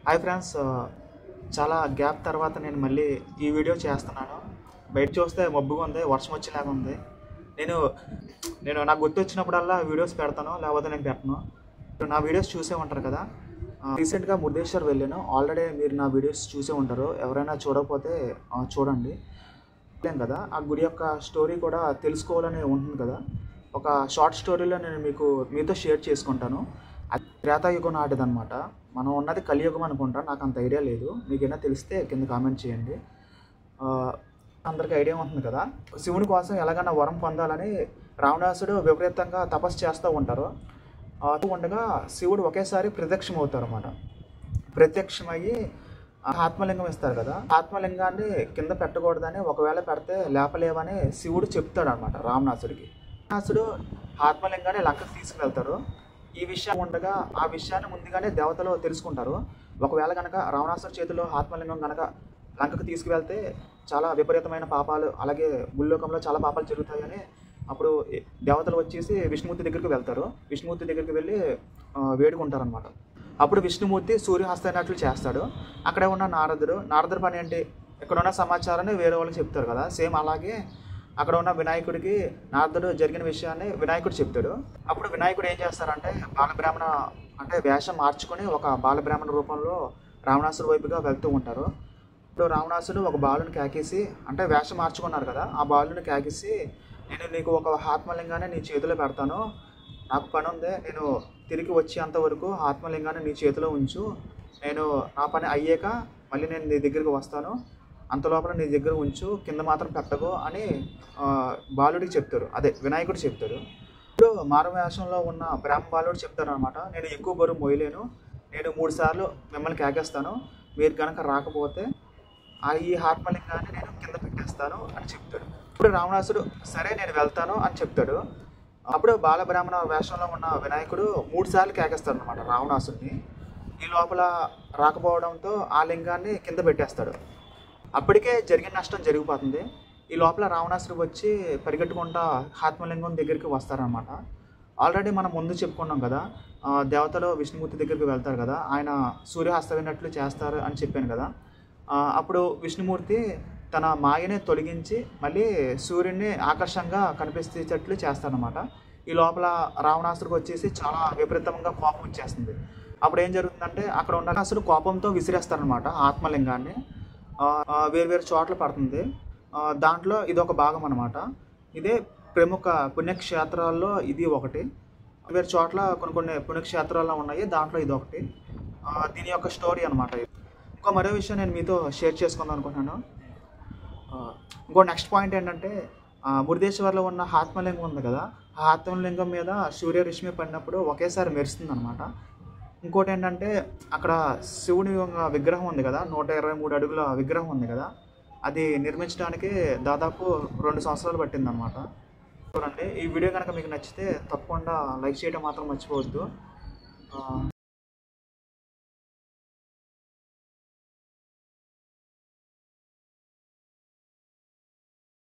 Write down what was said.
Hi friends, చాలా gap తర్వాత నేను మళ్ళీ ఈ వీడియో చేస్తున్నాను. బయట చూస్తే మబ్బుగా ఉంది, వర్షం వచ్చేలాగా ఉంది. నేను నేను నాకు గుర్తొచ్చినప్పుడల్లా వీడియోస్ పెడతాను, లేకపోతే నేను పెట్టను. నా వీడియోస్ చూసే ఉంటారు కదా. రీసెంట్గా మురుదేశ్వర్ వెళ్ళాను. ఆల్రెడీ మీరు నా వీడియోస్ చూసే ఉంటారు. ఎవరైనా చూడకపోతే చూడండి. వెళ్ళాను కదా, ఆ గుడి యొక్క స్టోరీ కూడా తెలుసుకోవాలని ఉంటుంది కదా. ఒక షార్ట్ స్టోరీలో నేను మీతో షేర్ చేసుకుంటాను. అది త్రేతాయుగం నాటిదనమాట. మనం ఉన్నది కలియుగం అనుకుంటా, నాకు అంత ఐడియా లేదు. మీకైనా తెలిస్తే కింద కామెంట్ చేయండి. అందరికీ ఐడియా ఉంటుంది కదా, శివుని కోసం ఎలాగైనా వరం పొందాలని రావణాసుడు విపరీతంగా తపస్సు చేస్తూ ఉంటారు. ఉండగా శివుడు ఒకేసారి ప్రత్యక్షమవుతారు అన్నమాట. ప్రత్యక్షమయ్యి ఆత్మలింగం ఇస్తారు కదా, ఆత్మలింగాన్ని కింద పెట్టకూడదని, ఒకవేళ పెడితే లేపలేవని శివుడు చెప్తాడు అనమాట రావణాసుడికి. రావణాసుడు ఆత్మలింగాన్ని లంకకు తీసుకువెళ్తారు. ఈ విషయం ఉండగా ఆ విషయాన్ని ముందుగానే దేవతలు తెలుసుకుంటారు. ఒకవేళ కనుక రావణాసుడి చేతిలో ఆత్మలింగం కనుక లంకకు తీసుకువెళ్తే చాలా విపరీతమైన పాపాలు, అలాగే భూలోకంలో చాలా పాపాలు జరుగుతాయని అప్పుడు దేవతలు వచ్చేసి విష్ణుమూర్తి దగ్గరికి వెళ్తారు. విష్ణుమూర్తి దగ్గరికి వెళ్ళి వేడుకుంటారనమాట. అప్పుడు విష్ణుమూర్తి సూర్యహస్త అయినట్లు చేస్తాడు. అక్కడే ఉన్న నారదుడు పని ఏంటి, ఇక్కడ ఉన్న సమాచారాన్ని వేరే వాళ్ళకి చెప్తారు కదా. సేమ్ అలాగే అక్కడ ఉన్న వినాయకుడికి నారదుడు జరిగిన విషయాన్ని వినాయకుడు చెప్తాడు. అప్పుడు వినాయకుడు ఏం చేస్తారంటే బాలబ్రాహ్మణ అంటే వేషం మార్చుకొని ఒక బాలబ్రాహ్మణ రూపంలో రావణాసుడు వైపుగా వెళ్తూ ఉంటారు. ఇప్పుడు రావణాసుడు ఒక బాలుని కేకేసి, అంటే వేషం మార్చుకున్నారు కదా, ఆ బాలుని కేకేసి, నేను నీకు ఒక ఆత్మలింగాన్ని నీ చేతిలో పెడతాను, నాకు పని ఉంది, నేను తిరిగి వచ్చేంత వరకు ఆత్మలింగాన్ని నీ చేతిలో ఉంచు, నేను నా పని అయ్యాక మళ్ళీ నేను నీ దగ్గరికి వస్తాను, అంత లోపల నీ దగ్గర ఉంచు, కింద మాత్రం పెట్టకు అని బాలుడికి చెప్తారు. అదే వినాయకుడు చెప్తాడు. ఇప్పుడు మారువేషంలో ఉన్న బ్రాహ్మ బాలుడు చెప్తారు అనమాట, నేను ఎక్కువ బరువు మోయలేను, నేను 3 సార్లు మిమ్మల్ని కేకేస్తాను, మీరు కనుక రాకపోతే ఈ ఆత్మలింగాన్ని నేను కింద పెట్టేస్తాను అని చెప్తాడు. ఇప్పుడు రావణాసుడు సరే నేను వెళ్తాను అని చెప్తాడు. అప్పుడు బాలబ్రాహ్మణ వేషంలో ఉన్న వినాయకుడు 3 సార్లు కేకేస్తాడు అనమాట రావణాసుడిని. ఈ లోపల రాకపోవడంతో ఆ లింగాన్ని కింద పెట్టేస్తాడు. అప్పటికే జరిగిన నష్టం జరిగిపోతుంది. ఈ లోపల రావణాసుడు వచ్చి పరిగెట్టుకుంటా ఆత్మలింగం దగ్గరికి వస్తారనమాట. ఆల్రెడీ మనం ముందు చెప్పుకున్నాం కదా, దేవతలు విష్ణుమూర్తి దగ్గరికి వెళ్తారు కదా, ఆయన సూర్యహస్తమైనట్లు చేస్తారు అని చెప్పాను కదా. అప్పుడు విష్ణుమూర్తి తన మాయని తొలగించి మళ్ళీ సూర్యుడిని ఆకర్షంగా కనిపించేటట్లు చేస్తారనమాట. ఈ లోపల రావణాసుడికి వచ్చేసి చాలా విపరీతంగా కోపం వచ్చేస్తుంది. అప్పుడు ఏం జరుగుతుందంటే అక్కడ ఉన్న రావణాసుడు కోపంతో విసిరేస్తారనమాట ఆత్మలింగాన్ని. వేరు చోట్ల పడుతుంది. దాంట్లో ఇది ఒక భాగం అనమాట. ఇదే ప్రముఖ పుణ్యక్షేత్రాల్లో ఇది ఒకటి. వేరు చోట్ల కొన్ని పుణ్యక్షేత్రాల్లో ఉన్నాయి, దాంట్లో ఇది ఒకటి. దీని యొక్క స్టోరీ అనమాట. ఇంకో మరో విషయం నేను మీతో షేర్ చేసుకుందాం అనుకుంటున్నాను. ఇంకో నెక్స్ట్ పాయింట్ ఏంటంటే మురుదేశ్వర్లో ఉన్న ఆత్మలింగం ఉంది కదా, ఆ ఆత్మలింగం మీద సూర్యరశ్మి పడినప్పుడు ఒకేసారి మెరుస్తుంది అనమాట. ఇంకోటి ఏంటంటే అక్కడ శివుని విగ్రహం ఉంది కదా, 123 అడుగుల విగ్రహం ఉంది కదా, అది నిర్మించడానికి దాదాపు 2 సంవత్సరాలు పట్టిందనమాట. చూడండి, ఈ వీడియో కనుక మీకు నచ్చితే తప్పకుండా లైక్ చేయడం మాత్రం మర్చిపోవద్దు.